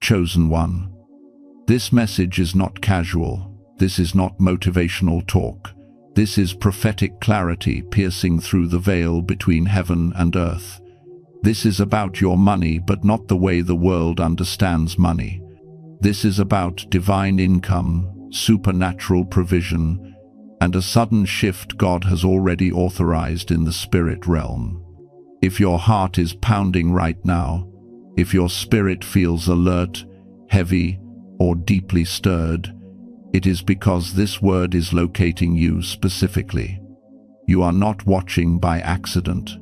Chosen one. This message is not casual. This is not motivational talk. This is prophetic clarity piercing through the veil between heaven and earth. This is about your money, but not the way the world understands money. This is about divine income, supernatural provision, and a sudden shift God has already authorized in the spirit realm. If your heart is pounding right now, if your spirit feels alert, heavy, or deeply stirred, it is because this word is locating you specifically. You are not watching by accident.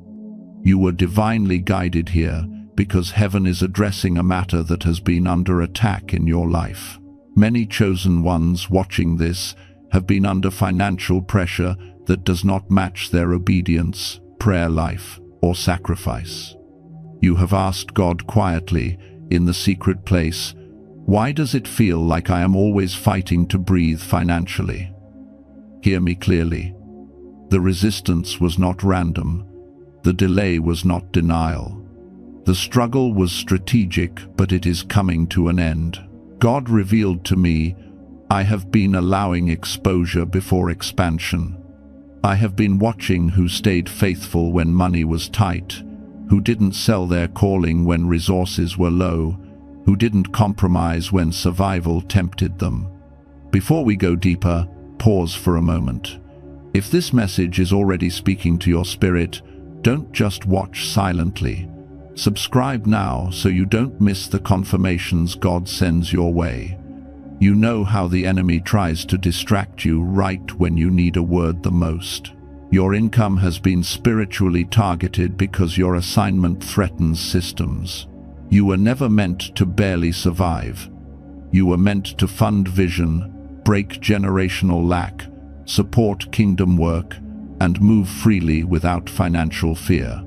You were divinely guided here because heaven is addressing a matter that has been under attack in your life. Many chosen ones watching this have been under financial pressure that does not match their obedience, prayer life, or sacrifice. You have asked God quietly, in the secret place, "Why does it feel like I am always fighting to breathe financially?" Hear me clearly. The resistance was not random. The delay was not denial. The struggle was strategic, but it is coming to an end. God revealed to me, I have been allowing exposure before expansion. I have been watching who stayed faithful when money was tight, who didn't sell their calling when resources were low, who didn't compromise when survival tempted them. Before we go deeper, pause for a moment. If this message is already speaking to your spirit, don't just watch silently. Subscribe now so you don't miss the confirmations God sends your way. You know how the enemy tries to distract you right when you need a word the most. Your income has been spiritually targeted because your assignment threatens systems. You were never meant to barely survive. You were meant to fund vision, break generational lack, support kingdom work, and move freely without financial fear.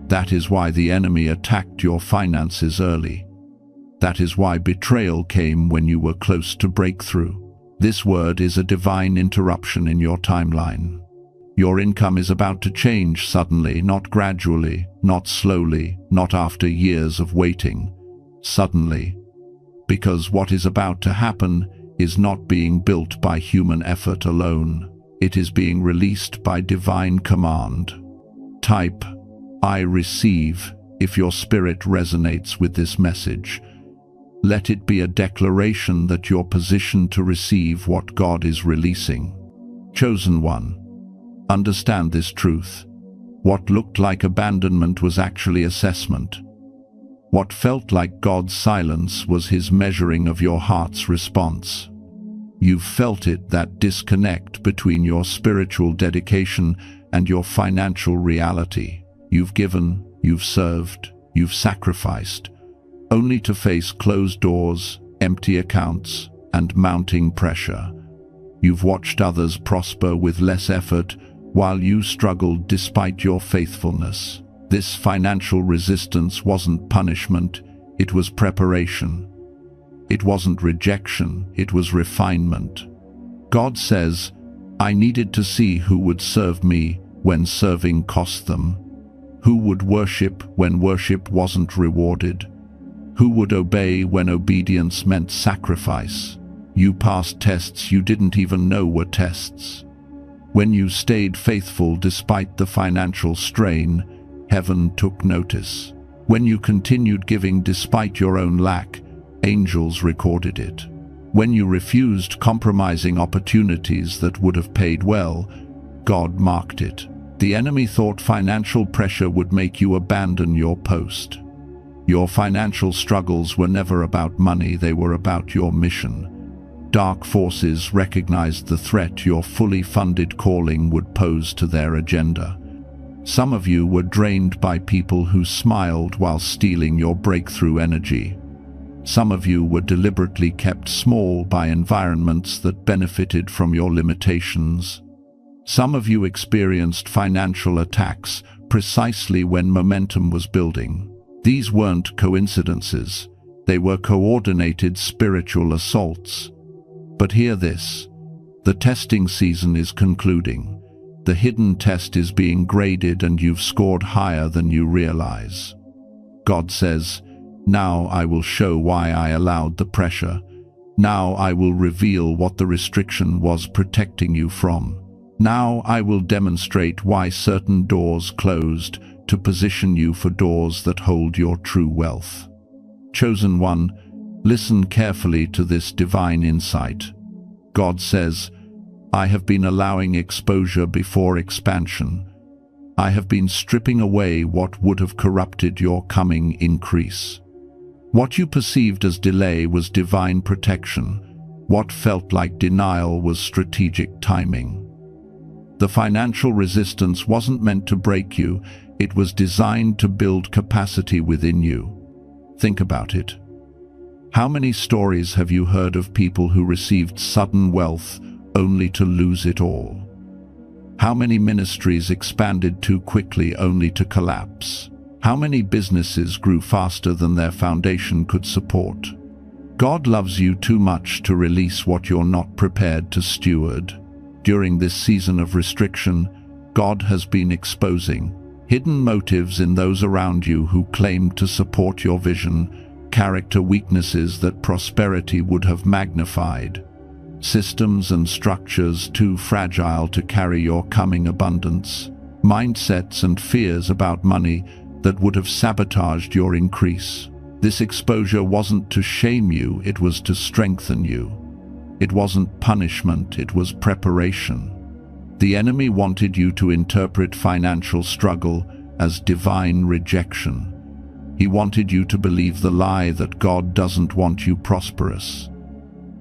That is why the enemy attacked your finances early. That is why betrayal came when you were close to breakthrough. This word is a divine interruption in your timeline. Your income is about to change suddenly, not gradually, not slowly, not after years of waiting. Suddenly. Because what is about to happen is not being built by human effort alone. It is being released by divine command. Type, "I receive," if your spirit resonates with this message. Let it be a declaration that you're positioned to receive what God is releasing. Chosen one. Understand this truth. What looked like abandonment was actually assessment. What felt like God's silence was His measuring of your heart's response. You've felt it, that disconnect between your spiritual dedication and your financial reality. You've given, you've served, you've sacrificed, only to face closed doors, empty accounts, and mounting pressure. You've watched others prosper with less effort while you struggled despite your faithfulness. This financial resistance wasn't punishment, it was preparation. It wasn't rejection, it was refinement. God says, I needed to see who would serve me when serving cost them, who would worship when worship wasn't rewarded, who would obey when obedience meant sacrifice. You passed tests you didn't even know were tests. When you stayed faithful despite the financial strain, heaven took notice. When you continued giving despite your own lack, angels recorded it. When you refused compromising opportunities that would have paid well, God marked it. The enemy thought financial pressure would make you abandon your post. Your financial struggles were never about money, they were about your mission. Dark forces recognized the threat your fully funded calling would pose to their agenda. Some of you were drained by people who smiled while stealing your breakthrough energy. Some of you were deliberately kept small by environments that benefited from your limitations. Some of you experienced financial attacks precisely when momentum was building. These weren't coincidences, they were coordinated spiritual assaults. But hear this, the testing season is concluding. The hidden test is being graded and you've scored higher than you realize. God says, Now I will show why I allowed the pressure. Now I will reveal what the restriction was protecting you from. Now I will demonstrate why certain doors closed to position you for doors that hold your true wealth. Chosen one, listen carefully to this divine insight. God says, I have been allowing exposure before expansion. I have been stripping away what would have corrupted your coming increase. What you perceived as delay was divine protection. What felt like denial was strategic timing. The financial resistance wasn't meant to break you, it was designed to build capacity within you. Think about it. How many stories have you heard of people who received sudden wealth only to lose it all? How many ministries expanded too quickly only to collapse? How many businesses grew faster than their foundation could support? God loves you too much to release what you're not prepared to steward. During this season of restriction, God has been exposing hidden motives in those around you who claimed to support your vision, character weaknesses that prosperity would have magnified, systems and structures too fragile to carry your coming abundance, mindsets and fears about money that would have sabotaged your increase. This exposure wasn't to shame you, it was to strengthen you. It wasn't punishment, it was preparation. The enemy wanted you to interpret financial struggle as divine rejection. He wanted you to believe the lie that God doesn't want you prosperous.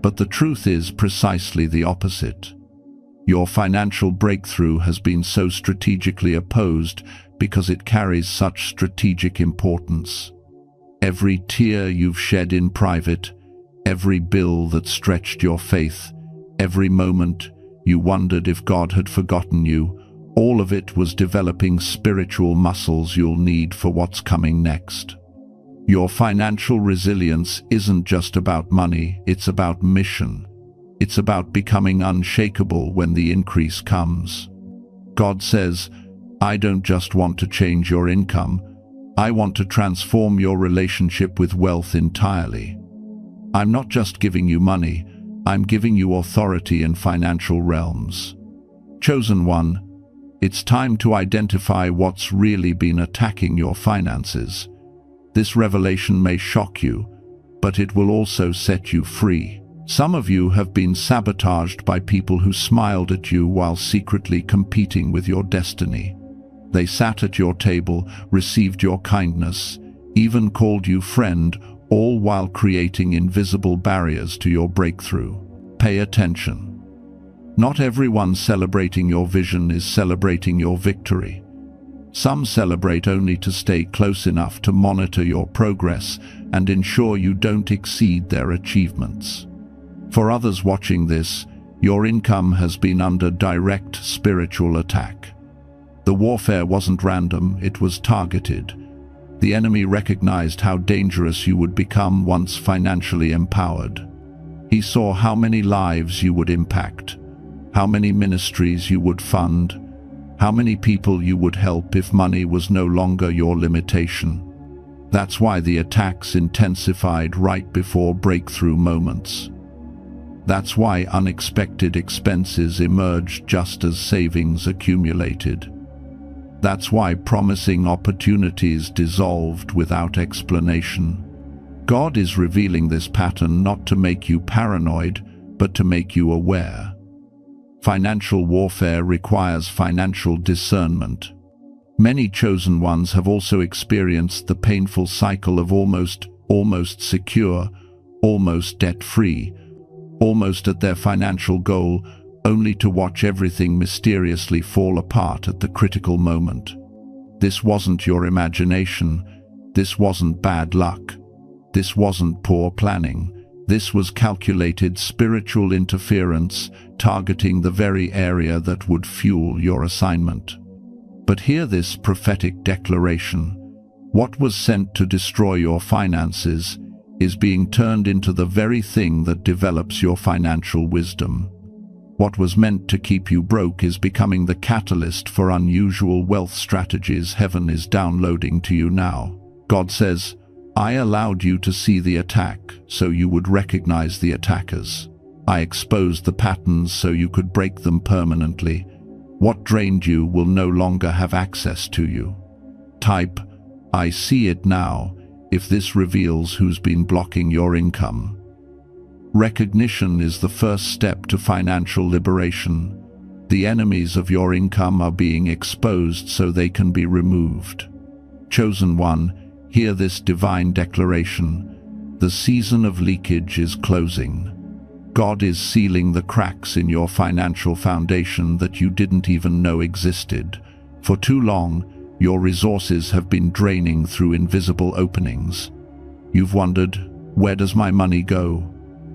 But the truth is precisely the opposite. Your financial breakthrough has been so strategically opposed because it carries such strategic importance. Every tear you've shed in private, every bill that stretched your faith, every moment you wondered if God had forgotten you, all of it was developing spiritual muscles you'll need for what's coming next. Your financial resilience isn't just about money, it's about mission. It's about becoming unshakable when the increase comes. God says, I don't just want to change your income, I want to transform your relationship with wealth entirely. I'm not just giving you money, I'm giving you authority in financial realms. Chosen one, it's time to identify what's really been attacking your finances. This revelation may shock you, but it will also set you free. Some of you have been sabotaged by people who smiled at you while secretly competing with your destiny. They sat at your table, received your kindness, even called you friend, all while creating invisible barriers to your breakthrough. Pay attention. Not everyone celebrating your vision is celebrating your victory. Some celebrate only to stay close enough to monitor your progress and ensure you don't exceed their achievements. For others watching this, your income has been under direct spiritual attack. The warfare wasn't random, it was targeted. The enemy recognized how dangerous you would become once financially empowered. He saw how many lives you would impact, how many ministries you would fund, how many people you would help if money was no longer your limitation. That's why the attacks intensified right before breakthrough moments. That's why unexpected expenses emerged just as savings accumulated. That's why promising opportunities dissolved without explanation. God is revealing this pattern not to make you paranoid, but to make you aware. Financial warfare requires financial discernment. Many chosen ones have also experienced the painful cycle of almost secure, almost debt-free, almost at their financial goal, only to watch everything mysteriously fall apart at the critical moment. This wasn't your imagination. This wasn't bad luck. This wasn't poor planning. This was calculated spiritual interference, targeting the very area that would fuel your assignment. But hear this prophetic declaration. What was sent to destroy your finances is being turned into the very thing that develops your financial wisdom. What was meant to keep you broke is becoming the catalyst for unusual wealth strategies heaven is downloading to you now. God says, I allowed you to see the attack so you would recognize the attackers. I exposed the patterns so you could break them permanently. What drained you will no longer have access to you. Type, I see it now, if this reveals who's been blocking your income. Recognition is the first step to financial liberation. The enemies of your income are being exposed so they can be removed. Chosen one, hear this divine declaration. The season of leakage is closing. God is sealing the cracks in your financial foundation that you didn't even know existed. For too long, your resources have been draining through invisible openings. You've wondered, where does my money go?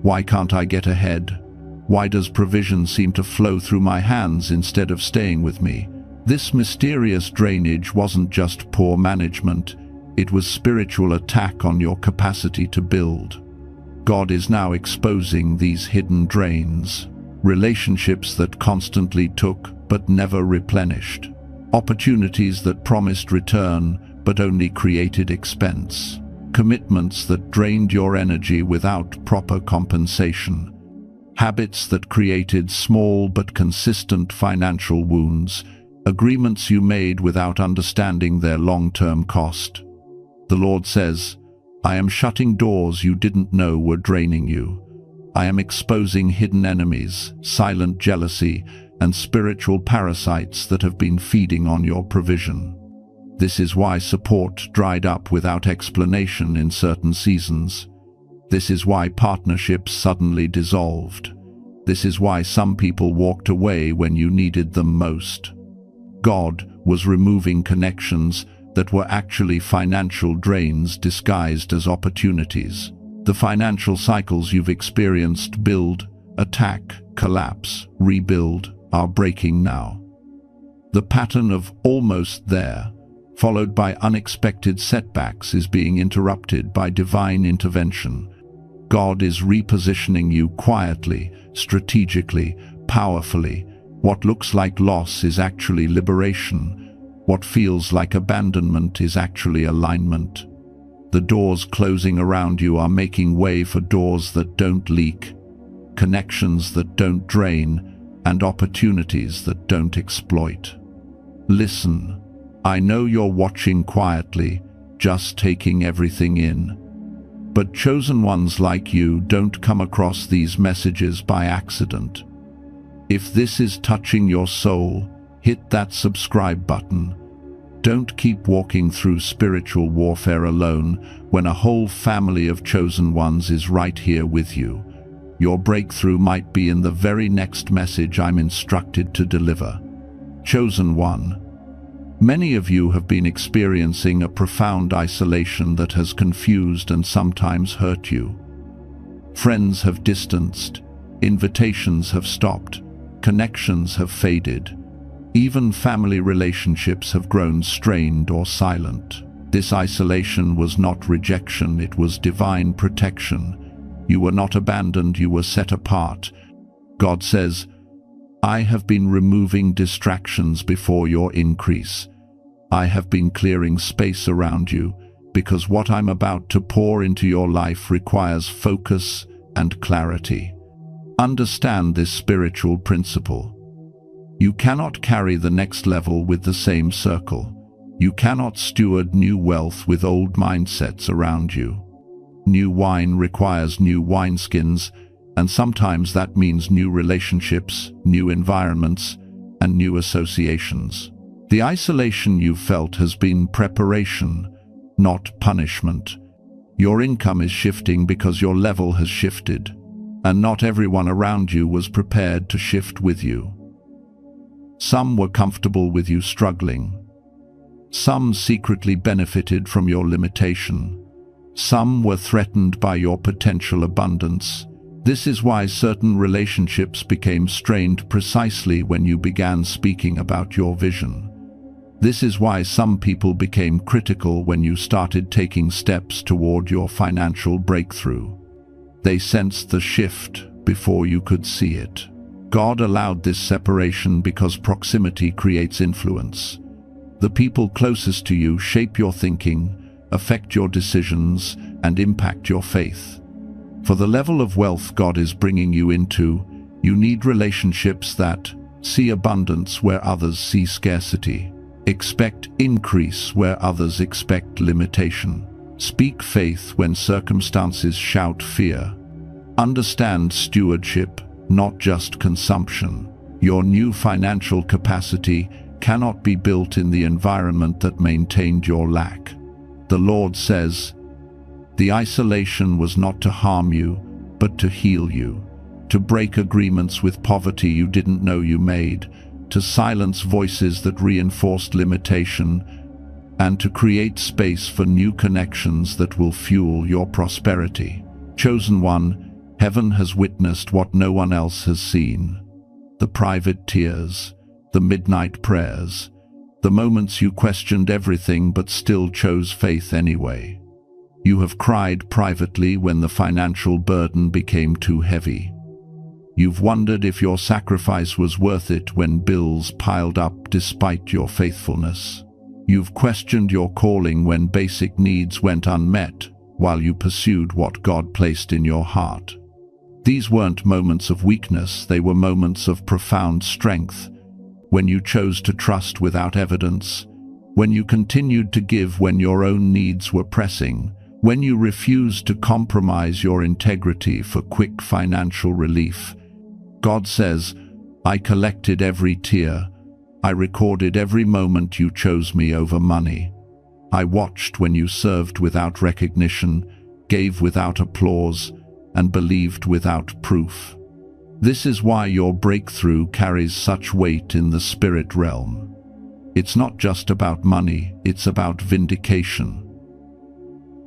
Why can't I get ahead? Why does provision seem to flow through my hands instead of staying with me? This mysterious drainage wasn't just poor management, it was spiritual attack on your capacity to build. God is now exposing these hidden drains, relationships that constantly took but never replenished, opportunities that promised return but only created expense, commitments that drained your energy without proper compensation, habits that created small but consistent financial wounds, agreements you made without understanding their long-term cost. The Lord says, I am shutting doors you didn't know were draining you. I am exposing hidden enemies, silent jealousy, and spiritual parasites that have been feeding on your provision. This is why support dried up without explanation in certain seasons. This is why partnerships suddenly dissolved. This is why some people walked away when you needed them most. God was removing connections that were actually financial drains disguised as opportunities. The financial cycles you've experienced build, attack, collapse, rebuild are breaking now. The pattern of almost there, followed by unexpected setbacks, is being interrupted by divine intervention. God is repositioning you quietly, strategically, powerfully. What looks like loss is actually liberation. What feels like abandonment is actually alignment. The doors closing around you are making way for doors that don't leak, connections that don't drain, and opportunities that don't exploit. Listen, I know you're watching quietly, just taking everything in. But chosen ones like you don't come across these messages by accident. If this is touching your soul, hit that subscribe button. Don't keep walking through spiritual warfare alone when a whole family of chosen ones is right here with you. Your breakthrough might be in the very next message I'm instructed to deliver. Chosen one, many of you have been experiencing a profound isolation that has confused and sometimes hurt you. Friends have distanced, invitations have stopped, connections have faded. Even family relationships have grown strained or silent. This isolation was not rejection, it was divine protection. You were not abandoned, you were set apart. God says, I have been removing distractions before your increase. I have been clearing space around you, because what I'm about to pour into your life requires focus and clarity. Understand this spiritual principle. You cannot carry the next level with the same circle. You cannot steward new wealth with old mindsets around you. New wine requires new wineskins, and sometimes that means new relationships, new environments, and new associations. The isolation you felt has been preparation, not punishment. Your income is shifting because your level has shifted, and not everyone around you was prepared to shift with you. Some were comfortable with you struggling. Some secretly benefited from your limitation. Some were threatened by your potential abundance. This is why certain relationships became strained precisely when you began speaking about your vision. This is why some people became critical when you started taking steps toward your financial breakthrough. They sensed the shift before you could see it. God allowed this separation because proximity creates influence. The people closest to you shape your thinking, affect your decisions, and impact your faith. For the level of wealth God is bringing you into, you need relationships that see abundance where others see scarcity. Expect increase where others expect limitation. Speak faith when circumstances shout fear. Understand stewardship, not just consumption. Your new financial capacity cannot be built in the environment that maintained your lack. The Lord says, "The isolation was not to harm you, but to heal you, to break agreements with poverty you didn't know you made, to silence voices that reinforced limitation, and to create space for new connections that will fuel your prosperity." Chosen one, heaven has witnessed what no one else has seen. The private tears, the midnight prayers, the moments you questioned everything but still chose faith anyway. You have cried privately when the financial burden became too heavy. You've wondered if your sacrifice was worth it when bills piled up despite your faithfulness. You've questioned your calling when basic needs went unmet while you pursued what God placed in your heart. These weren't moments of weakness, they were moments of profound strength, when you chose to trust without evidence, when you continued to give when your own needs were pressing, when you refused to compromise your integrity for quick financial relief. God says, "I collected every tear. I recorded every moment you chose me over money. I watched when you served without recognition, gave without applause, and believed without proof." This is why your breakthrough carries such weight in the spirit realm. It's not just about money, it's about vindication.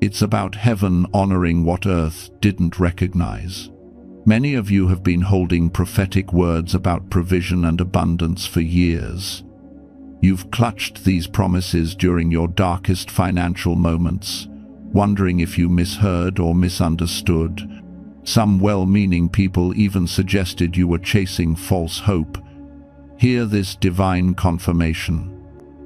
It's about heaven honoring what earth didn't recognize. Many of you have been holding prophetic words about provision and abundance for years. You've clutched these promises during your darkest financial moments, wondering if you misheard or misunderstood. Some well-meaning people even suggested you were chasing false hope. Hear this divine confirmation.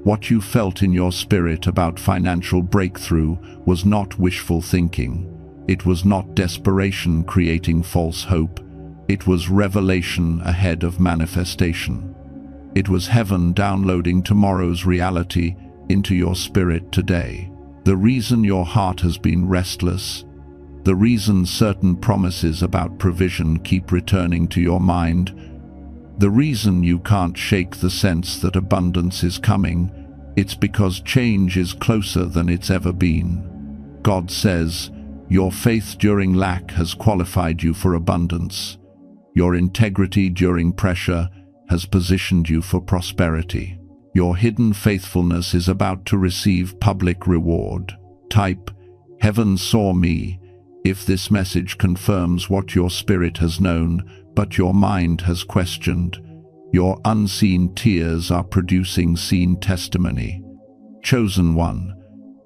What you felt in your spirit about financial breakthrough was not wishful thinking. It was not desperation creating false hope. It was revelation ahead of manifestation. It was heaven downloading tomorrow's reality into your spirit today. The reason your heart has been restless, the reason certain promises about provision keep returning to your mind, the reason you can't shake the sense that abundance is coming, it's because change is closer than it's ever been. God says, your faith during lack has qualified you for abundance. Your integrity during pressure has positioned you for prosperity. Your hidden faithfulness is about to receive public reward. Type, "Heaven saw me," if this message confirms what your spirit has known, but your mind has questioned. Your unseen tears are producing seen testimony. Chosen one,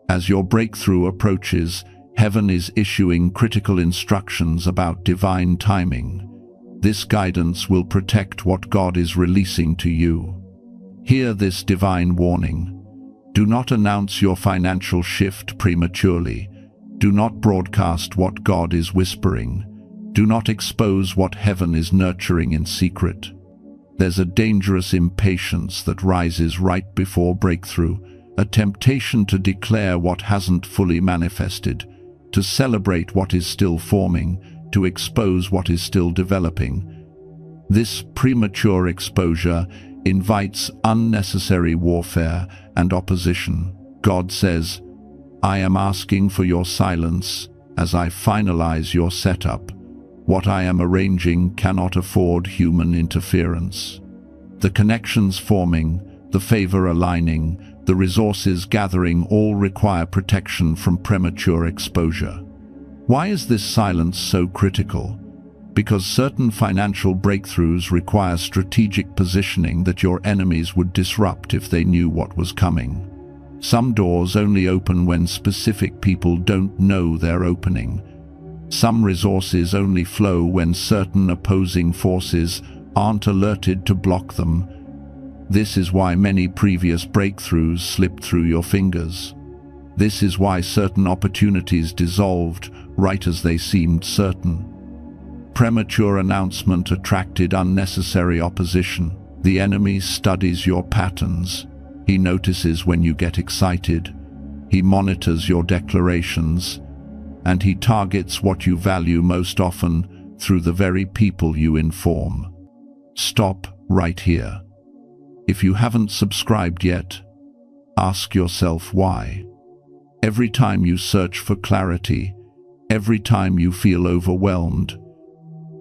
as your breakthrough approaches, heaven is issuing critical instructions about divine timing. This guidance will protect what God is releasing to you. Hear this divine warning. Do not announce your financial shift prematurely. Do not broadcast what God is whispering. Do not expose what heaven is nurturing in secret. There's a dangerous impatience that rises right before breakthrough, a temptation to declare what hasn't fully manifested, to celebrate what is still forming, to expose what is still developing. This premature exposure invites unnecessary warfare and opposition. God says, "I am asking for your silence as I finalize your setup. What I am arranging cannot afford human interference." The connections forming, the favor aligning, the resources gathering all require protection from premature exposure. Why is this silence so critical? Because certain financial breakthroughs require strategic positioning that your enemies would disrupt if they knew what was coming. Some doors only open when specific people don't know they're opening. Some resources only flow when certain opposing forces aren't alerted to block them. This is why many previous breakthroughs slipped through your fingers. This is why certain opportunities dissolved right as they seemed certain. Premature announcement attracted unnecessary opposition. The enemy studies your patterns. He notices when you get excited. He monitors your declarations. And he targets what you value most often through the very people you inform. Stop right here. If you haven't subscribed yet, ask yourself why. Every time you search for clarity, every time you feel overwhelmed,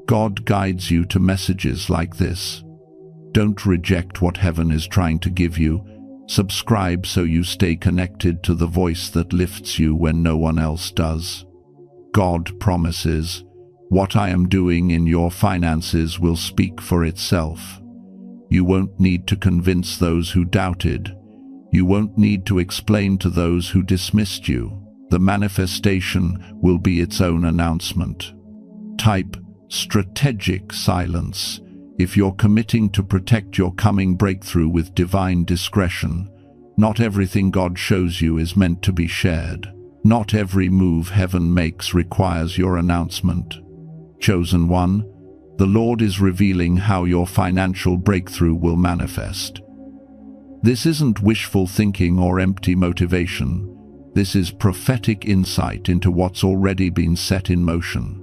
God guides you to messages like this. Don't reject what heaven is trying to give you. Subscribe so you stay connected to the voice that lifts you when no one else does. God promises, "What I am doing in your finances will speak for itself." You won't need to convince those who doubted. You won't need to explain to those who dismissed you. The manifestation will be its own announcement. Type strategic silence if you're committing to protect your coming breakthrough with divine discretion. Not everything God shows you is meant to be shared. Not every move heaven makes requires your announcement. Chosen one, the Lord is revealing how your financial breakthrough will manifest. This isn't wishful thinking or empty motivation. This is prophetic insight into what's already been set in motion.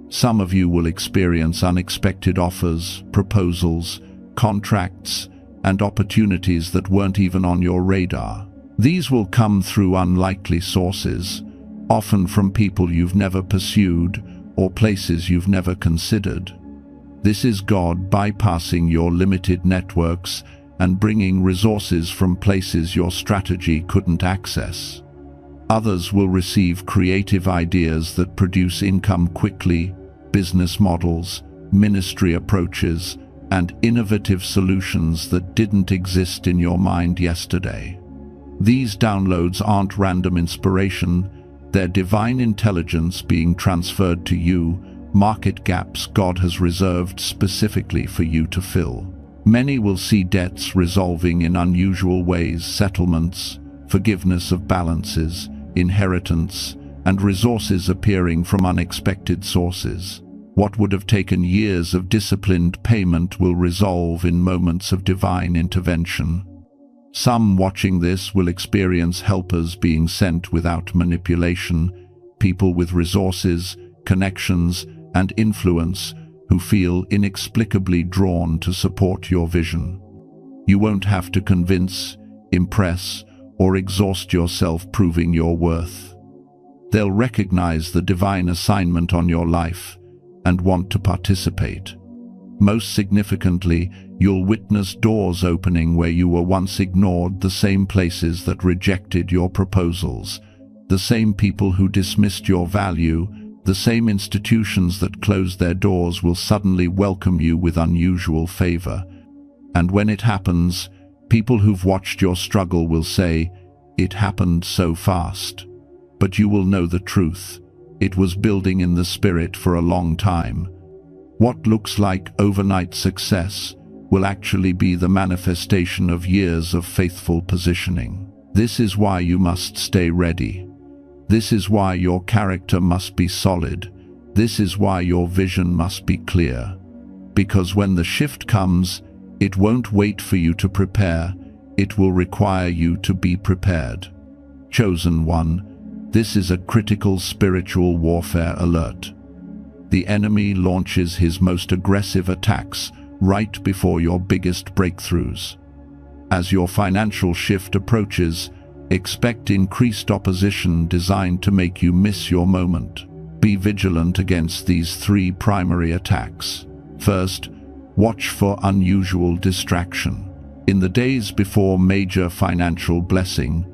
Some of you will experience unexpected offers, proposals, contracts, and opportunities that weren't even on your radar. These will come through unlikely sources, often from people you've never pursued or places you've never considered. This is God bypassing your limited networks and bringing resources from places your strategy couldn't access. Others will receive creative ideas that produce income quickly, business models, ministry approaches, and innovative solutions that didn't exist in your mind yesterday. These downloads aren't random inspiration, they're divine intelligence being transferred to you, market gaps God has reserved specifically for you to fill. Many will see debts resolving in unusual ways, settlements, forgiveness of balances, inheritance, and resources appearing from unexpected sources. What would have taken years of disciplined payment will resolve in moments of divine intervention. Some watching this will experience helpers being sent without manipulation, people with resources, connections, and influence who feel inexplicably drawn to support your vision. You won't have to convince, impress, or exhaust yourself proving your worth. They'll recognize the divine assignment on your life and want to participate. Most significantly, you'll witness doors opening where you were once ignored, the same places that rejected your proposals, the same people who dismissed your value, the same institutions that closed their doors will suddenly welcome you with unusual favor. And when it happens, people who've watched your struggle will say, "It happened so fast." But you will know the truth. It was building in the spirit for a long time. What looks like overnight success will actually be the manifestation of years of faithful positioning. This is why you must stay ready. This is why your character must be solid. This is why your vision must be clear. Because when the shift comes, it won't wait for you to prepare. It will require you to be prepared. Chosen one, this is a critical spiritual warfare alert. The enemy launches his most aggressive attacks right before your biggest breakthroughs. As your financial shift approaches, expect increased opposition designed to make you miss your moment. Be vigilant against these three primary attacks. First, watch for unusual distraction. In the days before major financial blessing,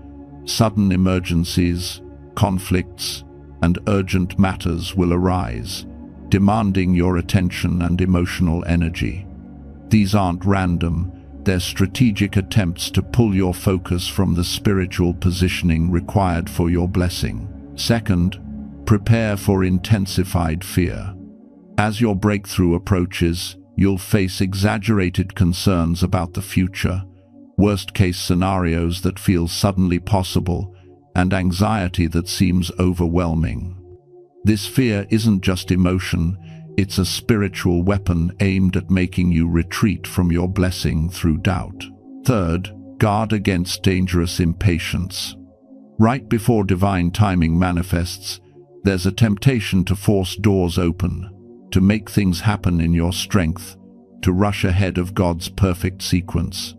sudden emergencies, conflicts, and urgent matters will arise, demanding your attention and emotional energy. These aren't random. They're strategic attempts to pull your focus from the spiritual positioning required for your blessing. Second, prepare for intensified fear. As your breakthrough approaches, you'll face exaggerated concerns about the future, worst-case scenarios that feel suddenly possible, and anxiety that seems overwhelming. This fear isn't just emotion, it's a spiritual weapon aimed at making you retreat from your blessing through doubt. Third, guard against dangerous impatience. Right before divine timing manifests, there's a temptation to force doors open, to make things happen in your strength, to rush ahead of God's perfect sequence.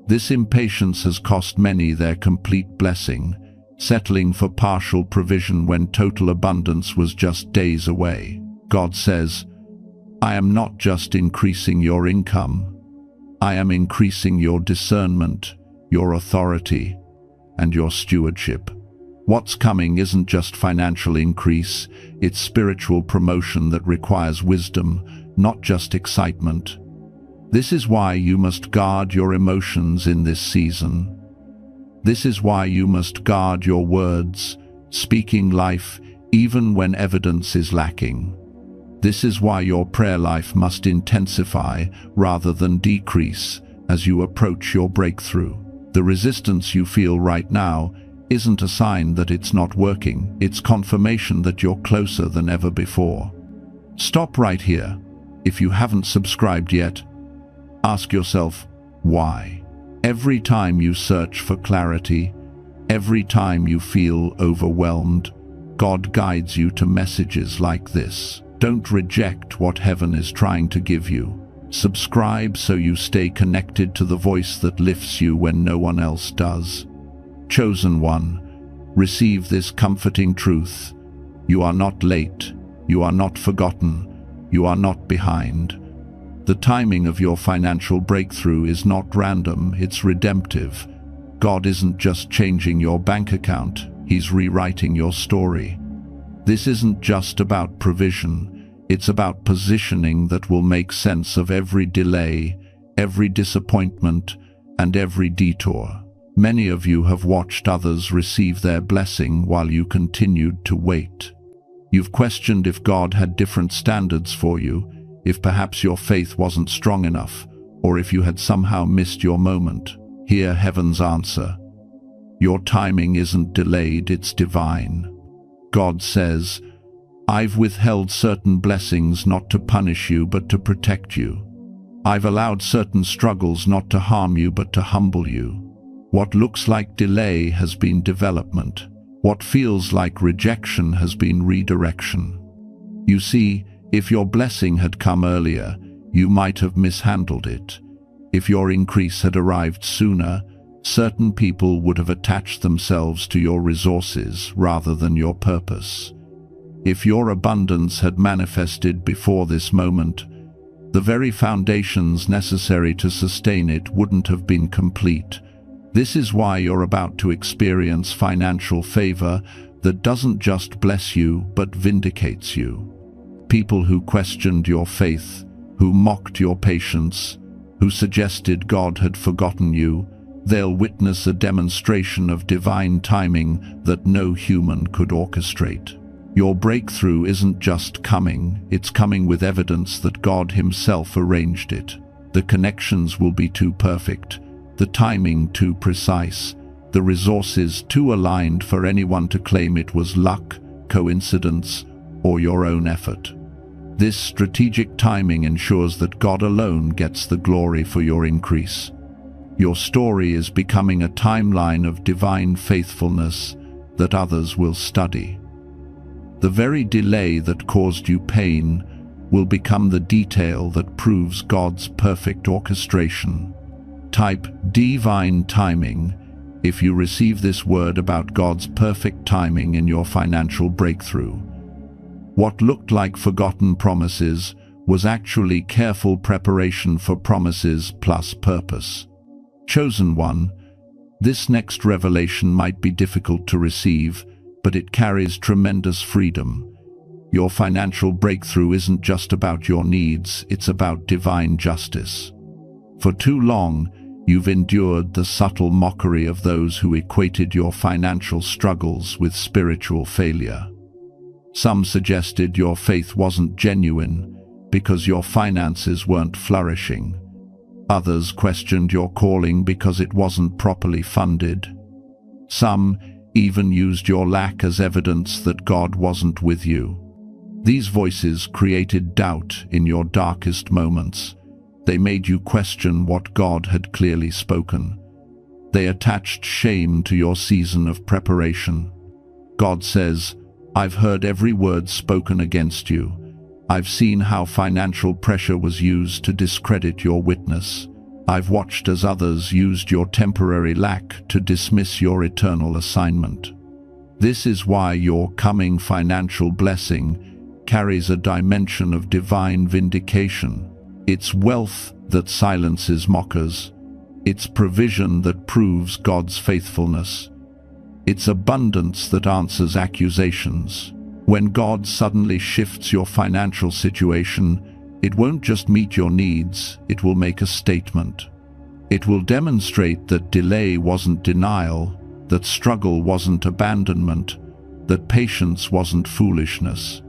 This impatience has cost many their complete blessing, settling for partial provision when total abundance was just days away. God says, "I am not just increasing your income, I am increasing your discernment, your authority, and your stewardship." What's coming isn't just financial increase, it's spiritual promotion that requires wisdom, not just excitement. This is why you must guard your emotions in this season. This is why you must guard your words, speaking life even when evidence is lacking. This is why your prayer life must intensify rather than decrease as you approach your breakthrough. The resistance you feel right now isn't a sign that it's not working, it's confirmation that you're closer than ever before. Stop right here. If you haven't subscribed yet, ask yourself, why? Every time you search for clarity, every time you feel overwhelmed, God guides you to messages like this. Don't reject what heaven is trying to give you. Subscribe so you stay connected to the voice that lifts you when no one else does. Chosen one, receive this comforting truth. You are not late, you are not forgotten, you are not behind. The timing of your financial breakthrough is not random, it's redemptive. God isn't just changing your bank account, He's rewriting your story. This isn't just about provision, it's about positioning that will make sense of every delay, every disappointment, and every detour. Many of you have watched others receive their blessing while you continued to wait. You've questioned if God had different standards for you, if perhaps your faith wasn't strong enough, or if you had somehow missed your moment. Hear heaven's answer. Your timing isn't delayed, it's divine. God says, "I've withheld certain blessings not to punish you but to protect you. I've allowed certain struggles not to harm you but to humble you." What looks like delay has been development. What feels like rejection has been redirection. You see, if your blessing had come earlier, you might have mishandled it. If your increase had arrived sooner, certain people would have attached themselves to your resources rather than your purpose. If your abundance had manifested before this moment, the very foundations necessary to sustain it wouldn't have been complete. This is why you're about to experience financial favor that doesn't just bless you but vindicates you. People who questioned your faith, who mocked your patience, who suggested God had forgotten you, they'll witness a demonstration of divine timing that no human could orchestrate. Your breakthrough isn't just coming, it's coming with evidence that God Himself arranged it. The connections will be too perfect, the timing too precise, the resources too aligned for anyone to claim it was luck, coincidence, or your own effort. This strategic timing ensures that God alone gets the glory for your increase. Your story is becoming a timeline of divine faithfulness that others will study. The very delay that caused you pain will become the detail that proves God's perfect orchestration. Type divine timing if you receive this word about God's perfect timing in your financial breakthrough. What looked like forgotten promises was actually careful preparation for promises plus purpose. Chosen one, this next revelation might be difficult to receive, but it carries tremendous freedom. Your financial breakthrough isn't just about your needs, it's about divine justice. For too long, you've endured the subtle mockery of those who equated your financial struggles with spiritual failure. Some suggested your faith wasn't genuine because your finances weren't flourishing. Others questioned your calling because it wasn't properly funded. Some even used your lack as evidence that God wasn't with you. These voices created doubt in your darkest moments. They made you question what God had clearly spoken. They attached shame to your season of preparation. God says, "I've heard every word spoken against you. I've seen how financial pressure was used to discredit your witness. I've watched as others used your temporary lack to dismiss your eternal assignment. This is why your coming financial blessing carries a dimension of divine vindication. It's wealth that silences mockers. It's provision that proves God's faithfulness. It's abundance that answers accusations. When God suddenly shifts your financial situation, it won't just meet your needs, it will make a statement. It will demonstrate that delay wasn't denial, that struggle wasn't abandonment, that patience wasn't foolishness.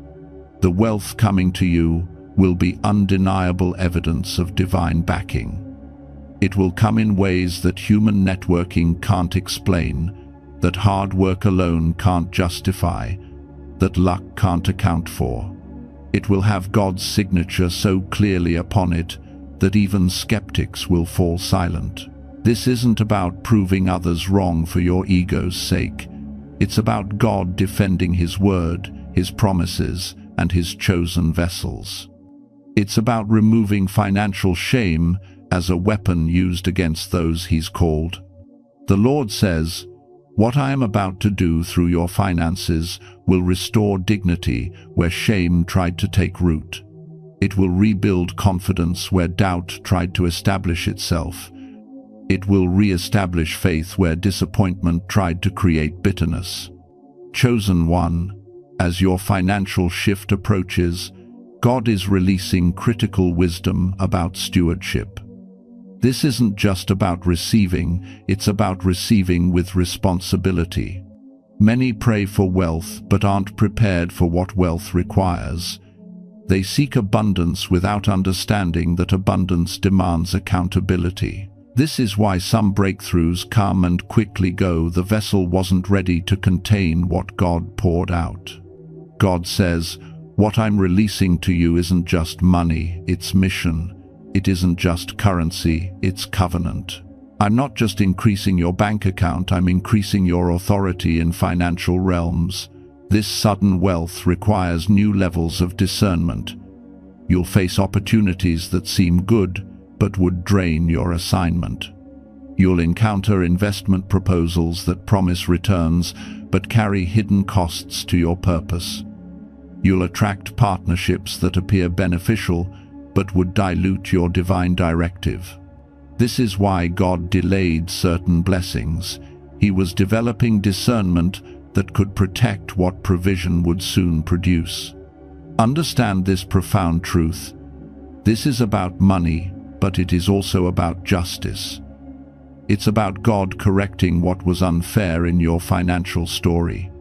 The wealth coming to you will be undeniable evidence of divine backing. It will come in ways that human networking can't explain, that hard work alone can't justify, that luck can't account for. It will have God's signature so clearly upon it that even skeptics will fall silent. This isn't about proving others wrong for your ego's sake. It's about God defending His word, His promises, and His chosen vessels. It's about removing financial shame as a weapon used against those He's called. The Lord says, "What I am about to do through your finances will restore dignity where shame tried to take root. It will rebuild confidence where doubt tried to establish itself. It will re-establish faith where disappointment tried to create bitterness." Chosen one, as your financial shift approaches, God is releasing critical wisdom about stewardship. This isn't just about receiving, it's about receiving with responsibility. Many pray for wealth but aren't prepared for what wealth requires. They seek abundance without understanding that abundance demands accountability. This is why some breakthroughs come and quickly go. The vessel wasn't ready to contain what God poured out. God says, "What I'm releasing to you isn't just money, it's mission. It isn't just currency, it's covenant. I'm not just increasing your bank account, I'm increasing your authority in financial realms. This sudden wealth requires new levels of discernment. You'll face opportunities that seem good, but would drain your assignment. You'll encounter investment proposals that promise returns, but carry hidden costs to your purpose. You'll attract partnerships that appear beneficial, but would dilute your divine directive. This is why God delayed certain blessings. He was developing discernment that could protect what provision would soon produce. Understand this profound truth. This is about money, but it is also about justice. It's about God correcting what was unfair in your financial story.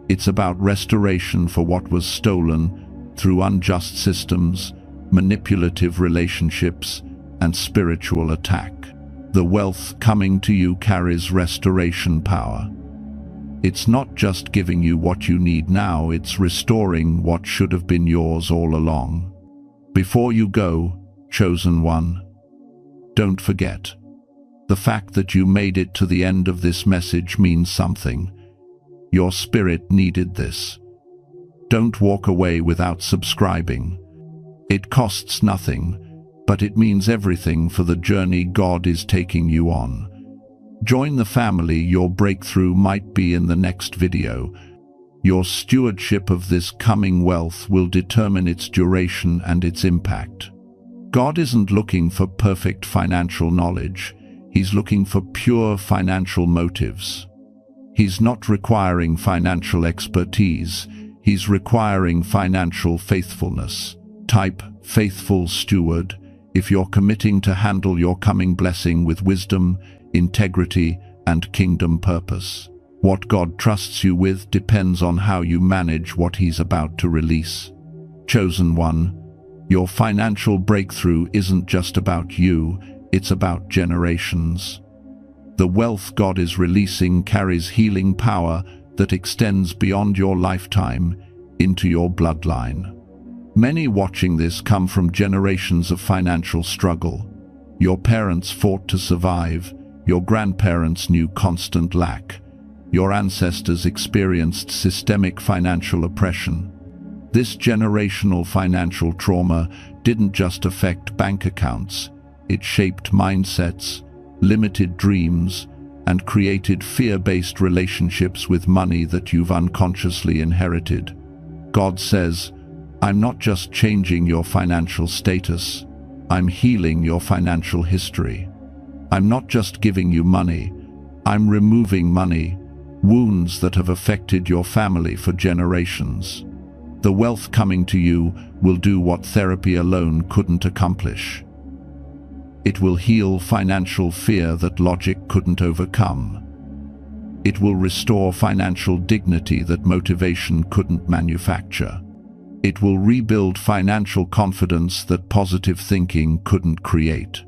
It's about restoration for what was stolen through unjust systems, manipulative relationships, and spiritual attack. The wealth coming to you carries restoration power. It's not just giving you what you need now, it's restoring what should have been yours all along. Before you go, chosen one, don't forget. The fact that you made it to the end of this message means something. Your spirit needed this. Don't walk away without subscribing. It costs nothing, but it means everything for the journey God is taking you on. Join the family. Your breakthrough might be in the next video. Your stewardship of this coming wealth will determine its duration and its impact. God isn't looking for perfect financial knowledge. He's looking for pure financial motives. He's not requiring financial expertise. He's requiring financial faithfulness. Type faithful steward if you're committing to handle your coming blessing with wisdom, integrity, and kingdom purpose. What God trusts you with depends on how you manage what He's about to release. Chosen one, your financial breakthrough isn't just about you, it's about generations. The wealth God is releasing carries healing power that extends beyond your lifetime into your bloodline. Many watching this come from generations of financial struggle. Your parents fought to survive, your grandparents knew constant lack, your ancestors experienced systemic financial oppression. This generational financial trauma didn't just affect bank accounts, it shaped mindsets, limited dreams, and created fear-based relationships with money that you've unconsciously inherited. God says, I'm not just changing your financial status, I'm healing your financial history. I'm not just giving you money, I'm removing money, wounds that have affected your family for generations. The wealth coming to you will do what therapy alone couldn't accomplish. It will heal financial fear that logic couldn't overcome. It will restore financial dignity that motivation couldn't manufacture. It will rebuild financial confidence that positive thinking couldn't create.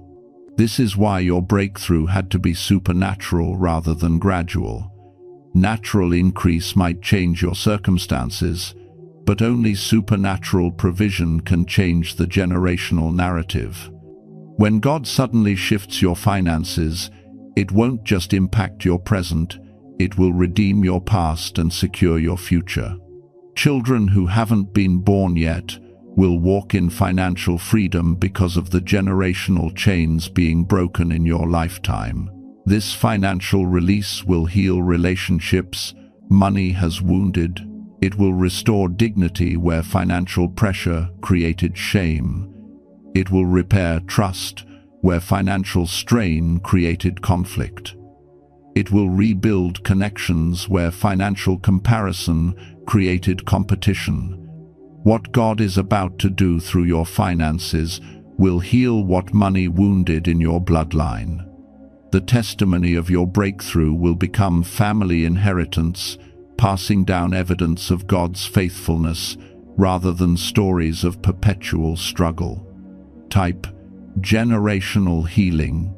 This is why your breakthrough had to be supernatural rather than gradual. Natural increase might change your circumstances, but only supernatural provision can change the generational narrative. When God suddenly shifts your finances, it won't just impact your present, it will redeem your past and secure your future. Children who haven't been born yet will walk in financial freedom because of the generational chains being broken in your lifetime. This financial release will heal relationships money has wounded. It will restore dignity where financial pressure created shame. It will repair trust where financial strain created conflict. It will rebuild connections where financial comparison created competition. What God is about to do through your finances will heal what money wounded in your bloodline. The testimony of your breakthrough will become family inheritance, passing down evidence of God's faithfulness rather than stories of perpetual struggle. Type generational healing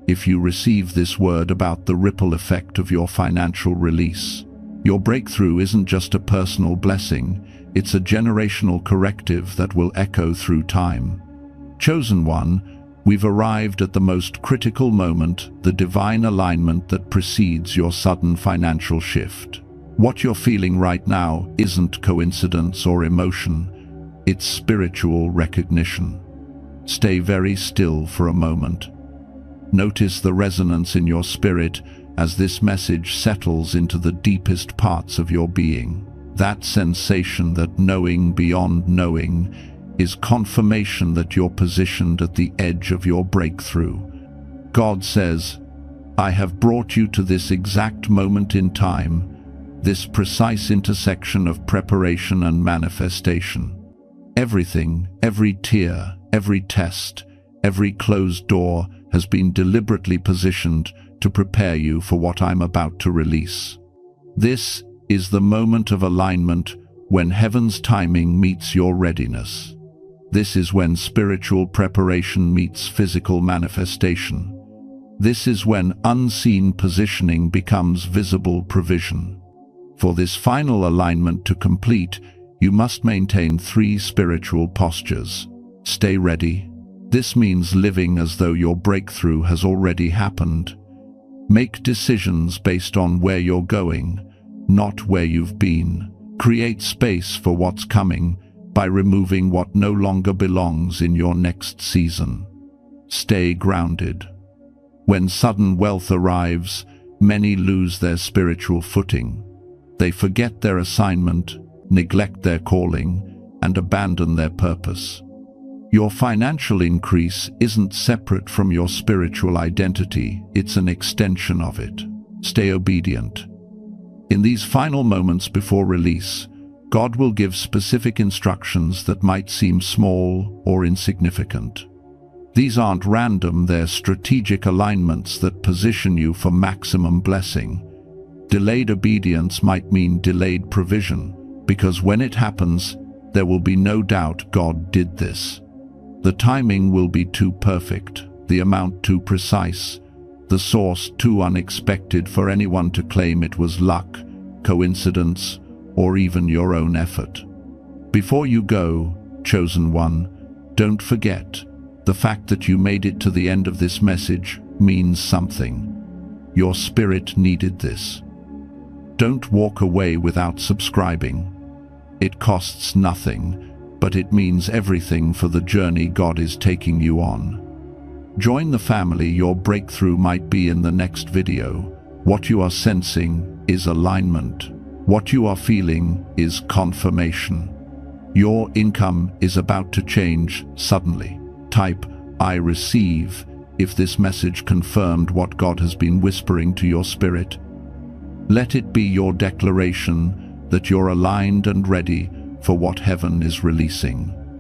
if you receive this word about the ripple effect of your financial release. Your breakthrough isn't just a personal blessing, it's a generational corrective that will echo through time. Chosen one, we've arrived at the most critical moment, the divine alignment that precedes your sudden financial shift. What you're feeling right now isn't coincidence or emotion, it's spiritual recognition. Stay very still for a moment. Notice the resonance in your spirit as this message settles into the deepest parts of your being. That sensation that knowing beyond knowing is confirmation that you're positioned at the edge of your breakthrough. God says, I have brought you to this exact moment in time, this precise intersection of preparation and manifestation. Everything, every tear, every test, every closed door has been deliberately positioned to prepare you for what I'm about to release. This is the moment of alignment when heaven's timing meets your readiness. This is when spiritual preparation meets physical manifestation. This is when unseen positioning becomes visible provision. For this final alignment to complete, you must maintain 3 spiritual postures. Stay ready. This means living as though your breakthrough has already happened. Make decisions based on where you're going, not where you've been. Create space for what's coming by removing what no longer belongs in your next season. Stay grounded. When sudden wealth arrives, many lose their spiritual footing. They forget their assignment, neglect their calling, and abandon their purpose. Your financial increase isn't separate from your spiritual identity, it's an extension of it. Stay obedient. In these final moments before release, God will give specific instructions that might seem small or insignificant. These aren't random, they're strategic alignments that position you for maximum blessing. Delayed obedience might mean delayed provision, because when it happens, there will be no doubt God did this. The timing will be too perfect, the amount too precise, The source too unexpected for anyone to claim it was luck, coincidence, or even your own effort. Before you go, chosen one, don't forget, the fact that you made it to the end of this message means something. Your spirit needed this. Don't walk away without subscribing. It costs nothing, but it means everything for the journey God is taking you on. Join the family. Your breakthrough might be in the next video. What you are sensing is alignment. What you are feeling is confirmation. Your income is about to change suddenly. Type, "I receive," if this message confirmed what God has been whispering to your spirit. Let it be your declaration that you're aligned and ready for what heaven is releasing.